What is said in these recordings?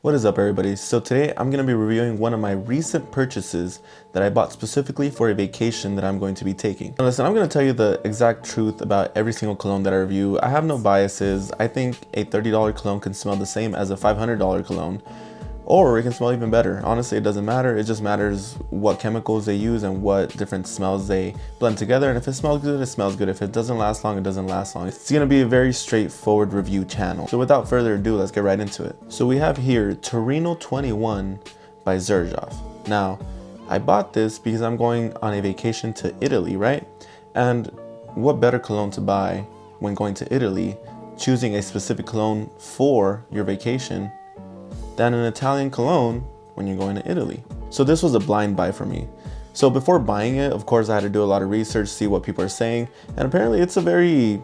What is up, everybody? So today I'm going to be reviewing one of my recent purchases that I bought specifically for a vacation that I'm going to be taking. Now listen, I'm going to tell you the exact truth about every single cologne that I review. I have no biases. I think a $30 cologne can smell the same as a $500 cologne, or it can smell even better. Honestly, it doesn't matter. It just matters what chemicals they use and what different smells they blend together. And if it smells good, it smells good. If it doesn't last long, it doesn't last long. It's gonna be a very straightforward review channel. So without further ado, let's get right into it. So we have here Torino 21 by Xerjoff. Now, I bought this because I'm going on a vacation to Italy, right? And what better cologne to buy when going to Italy, choosing a specific cologne for your vacation than an Italian cologne when you're going to Italy. So this was a blind buy for me. So before buying it, of course, I had to do a lot of research, see what people are saying. And apparently it's a very,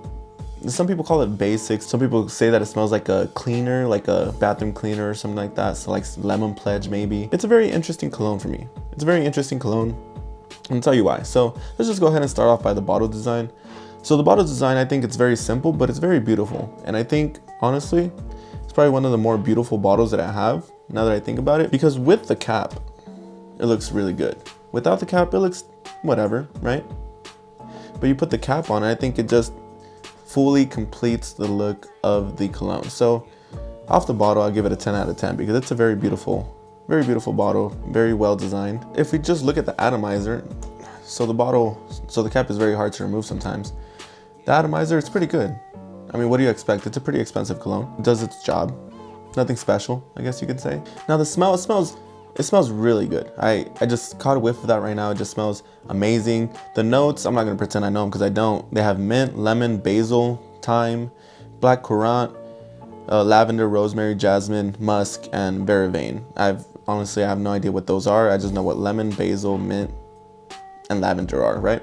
some people call it basic. Some people say that it smells like a cleaner, like a bathroom cleaner or something like that. So like lemon pledge maybe. It's a very interesting cologne for me. It's a very interesting cologne. I'll tell you why. So let's just go ahead and start off by the bottle design. So the bottle design, I think it's very simple, but it's very beautiful. And I think, honestly, it's probably one of the more beautiful bottles that I have, now that I think about it, because with the cap, it looks really good. Without the cap, it looks whatever, right? But you put the cap on, and I think it just fully completes the look of the cologne. So off the bottle, I'll give it a 10 out of 10 because it's a very beautiful bottle, very well designed. If we just look at the atomizer, so the cap is very hard to remove sometimes. The atomizer, it's pretty good. I mean, what do you expect? It's a pretty expensive cologne. It does its job. Nothing special, I guess you could say. Now the smell, it smells really good. I just caught a whiff of that right now. It just smells amazing. The notes, I'm not gonna pretend I know them because I don't. They have mint, lemon, basil, thyme, black currant, lavender, rosemary, jasmine, musk, and vervain. Honestly, I have no idea what those are. I just know what lemon, basil, mint, and lavender are, right?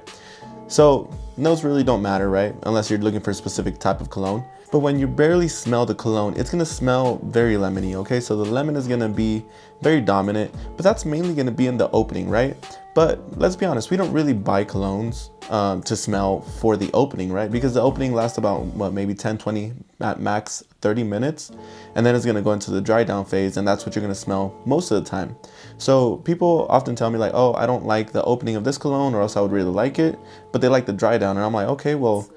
So notes really don't matter, right? Unless you're looking for a specific type of cologne. But when you barely smell the cologne, it's gonna smell very lemony, okay? So the lemon is gonna be very dominant, but that's mainly gonna be in the opening, right? But let's be honest, we don't really buy colognes to smell for the opening, right? Because the opening lasts about, what, maybe 10, 20, at max 30 minutes. And then it's gonna go into the dry down phase, and that's what you're gonna smell most of the time. So people often tell me like, oh, I don't like the opening of this cologne, or else I would really like it, but they like the dry down. And I'm like, okay, well,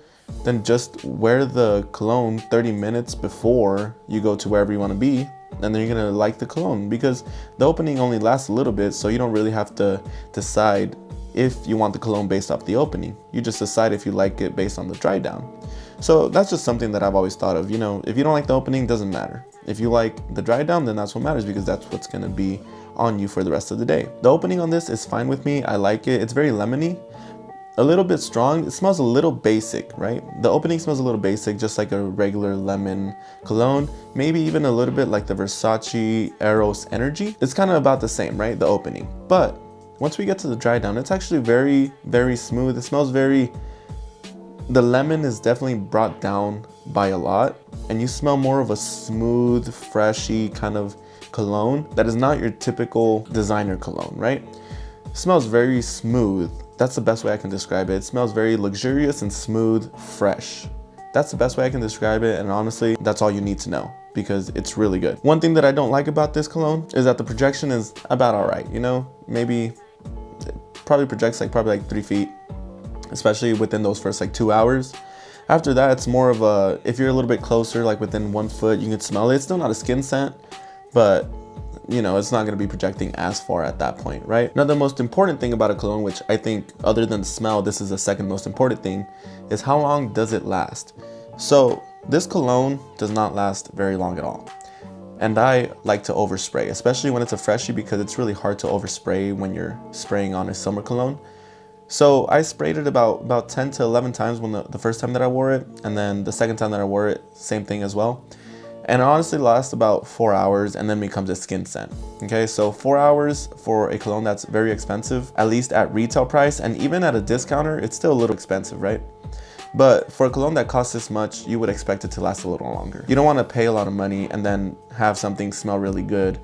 then just wear the cologne 30 minutes before you go to wherever you want to be, and then you're gonna like the cologne, because the opening only lasts a little bit, so you don't really have to decide if you want the cologne based off the opening. You just decide if you like it based on the dry down. So that's just something that I've always thought of. You know, if you don't like the opening, doesn't matter. If you like the dry down, then that's what matters, because that's what's gonna be on you for the rest of the day. The opening on this is fine with me. I like it. It's very lemony, a little bit strong. It smells a little basic, right? The opening smells a little basic, just like a regular lemon cologne. Maybe even a little bit like the Versace Eros Energy. It's kind of about the same, right? The opening. But once we get to the dry down, it's actually very, very smooth. It smells the lemon is definitely brought down by a lot, and you smell more of a smooth, freshy kind of cologne that is not your typical designer cologne, right? It smells very smooth. That's the best way I can describe it. It smells very luxurious and smooth, fresh. That's the best way I can describe it, and honestly, that's all you need to know, because it's really good. One thing that I don't like about this cologne is that the projection is about all right, you know? Maybe, it probably projects probably 3 feet, especially within those first 2 hours. After that, it's more of a, if you're a little bit closer, within 1 foot, you can smell it. It's still not a skin scent, but you know, it's not going to be projecting as far at that point, right? Now, the most important thing about a cologne, which I think other than the smell, this is the second most important thing, is how long does it last? So this cologne does not last very long at all. And I like to overspray, especially when it's a freshie, because it's really hard to overspray when you're spraying on a summer cologne. So I sprayed it about 10 to 11 times when the first time that I wore it, and then the second time that I wore it, same thing as well. And it honestly lasts about 4 hours and then becomes a skin scent. Okay, so 4 hours for a cologne that's very expensive, at least at retail price, and even at a discounter, it's still a little expensive, right? But for a cologne that costs this much, you would expect it to last a little longer. You don't want to pay a lot of money and then have something smell really good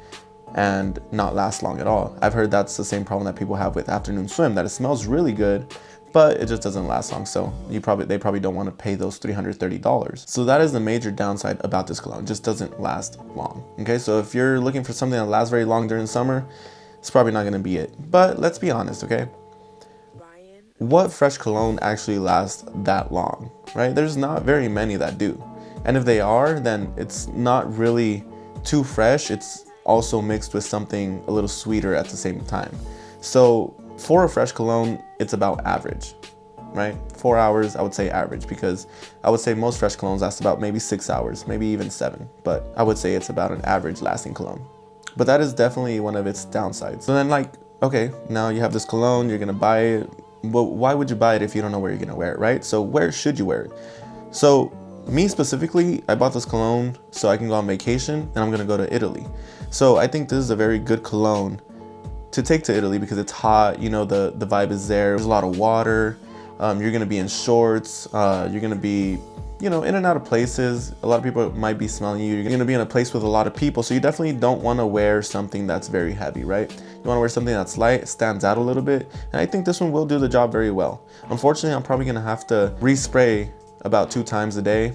and not last long at all. I've heard that's the same problem that people have with afternoon swim, that it smells really good, but it just doesn't last long. So they probably don't want to pay those $330. So that is the major downside about this cologne. It just doesn't last long. Okay, so if you're looking for something that lasts very long during summer, it's probably not going to be it. But let's be honest, okay? What fresh cologne actually lasts that long, right? There's not very many that do. And if they are, then it's not really too fresh. It's also mixed with something a little sweeter at the same time. So for a fresh cologne, it's about average, right? 4 hours, I would say average, because I would say most fresh colognes last about maybe 6 hours, maybe even 7. But I would say it's about an average lasting cologne. But that is definitely one of its downsides. So then, like, okay, now you have this cologne, you're gonna buy it. Well, why would you buy it if you don't know where you're gonna wear it, right? So where should you wear it? So me specifically, I bought this cologne so I can go on vacation, and I'm gonna go to Italy. So I think this is a very good cologne to take to Italy because it's hot, you know, the vibe is there. There's a lot of water. You're gonna be in shorts. You're gonna be, you know, in and out of places. A lot of people might be smelling you. You're gonna be in a place with a lot of people. So you definitely don't wanna wear something that's very heavy, right? You wanna wear something that's light, stands out a little bit. And I think this one will do the job very well. Unfortunately, I'm probably gonna have to respray about 2 times a day.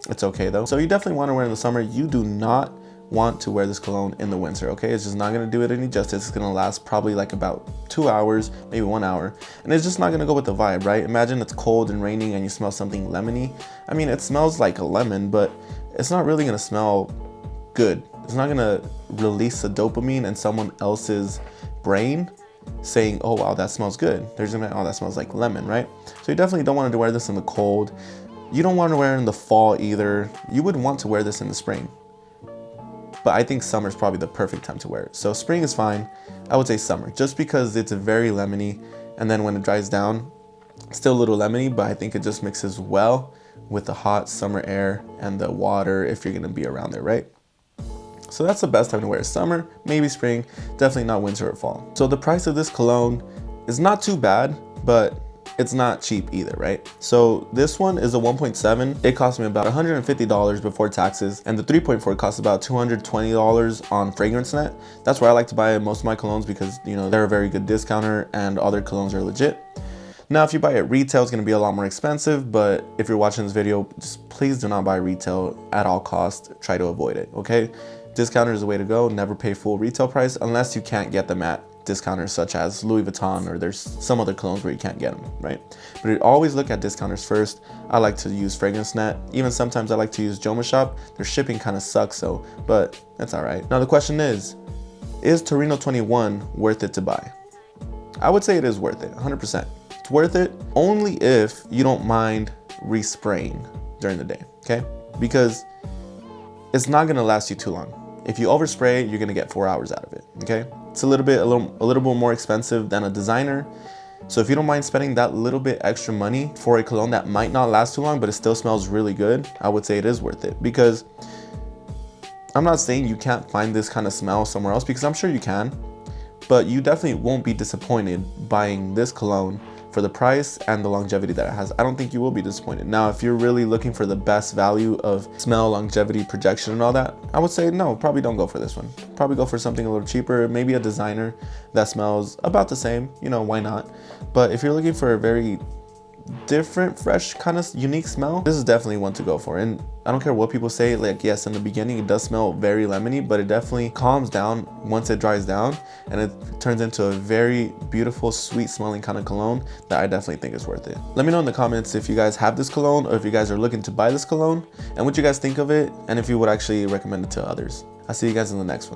It's okay though. So you definitely wanna wear it in the summer. You do not want to wear this cologne in the winter, okay? It's just not gonna do it any justice. It's gonna last probably like about 2 hours, maybe 1 hour, and it's just not gonna go with the vibe, right? Imagine it's cold and raining and you smell something lemony. I mean, it smells like a lemon, but it's not really gonna smell good. It's not gonna release the dopamine in someone else's brain saying, oh wow, that smells good. They're just gonna, oh, that smells like lemon, right? So you definitely don't want to wear this in the cold. You don't want to wear it in the fall either. You would want to wear this in the spring. But I think summer is probably the perfect time to wear it. So spring is fine. I would say summer, just because it's very lemony, and then when it dries down, still a little lemony, but I think it just mixes well with the hot summer air and the water if you're gonna be around there, right? So that's the best time to wear it. Summer, maybe spring, definitely not winter or fall. So the price of this cologne is not too bad, but it's not cheap either, right? So this one is a 1.7. It cost me about $150 before taxes, and the 3.4 costs about $220 on FragranceNet. That's where I like to buy most of my colognes because, you know, they're a very good discounter and other colognes are legit. Now, if you buy it retail, it's gonna be a lot more expensive, but if you're watching this video, just please do not buy retail at all costs. Try to avoid it, okay? Discounter is the way to go. Never pay full retail price unless you can't get them at discounters such as Louis Vuitton, or there's some other colognes where you can't get them, right? But you always look at discounters first. I like to use FragranceNet. Even sometimes I like to use Joma Shop. Their shipping kind of sucks, so, but that's all right. Now the question is Torino 21 worth it to buy? I would say it is worth it, 100%. It's worth it only if you don't mind respraying during the day, okay? Because it's not gonna last you too long. If you overspray, you're gonna get 4 hours out of it, okay? It's a little bit more expensive than a designer. So if you don't mind spending that little bit extra money for a cologne that might not last too long, but it still smells really good, I would say it is worth it. Because I'm not saying you can't find this kind of smell somewhere else, because I'm sure you can, but you definitely won't be disappointed buying this cologne for the price and the longevity that it has. I don't think you will be disappointed. Now, if you're really looking for the best value of smell, longevity, projection, and all that, I would say no, probably don't go for this one. Probably go for something a little cheaper, maybe a designer that smells about the same, you know, why not? But if you're looking for a very different, fresh, kind of unique smell, this is definitely one to go for. And I don't care what people say, like, yes, in the beginning it does smell very lemony, but it definitely calms down once it dries down, and it turns into a very beautiful, sweet smelling kind of cologne that I definitely think is worth it. Let me know in the comments if you guys have this cologne, or if you guys are looking to buy this cologne, and what you guys think of it, and if you would actually recommend it to others. I'll see you guys in the next one.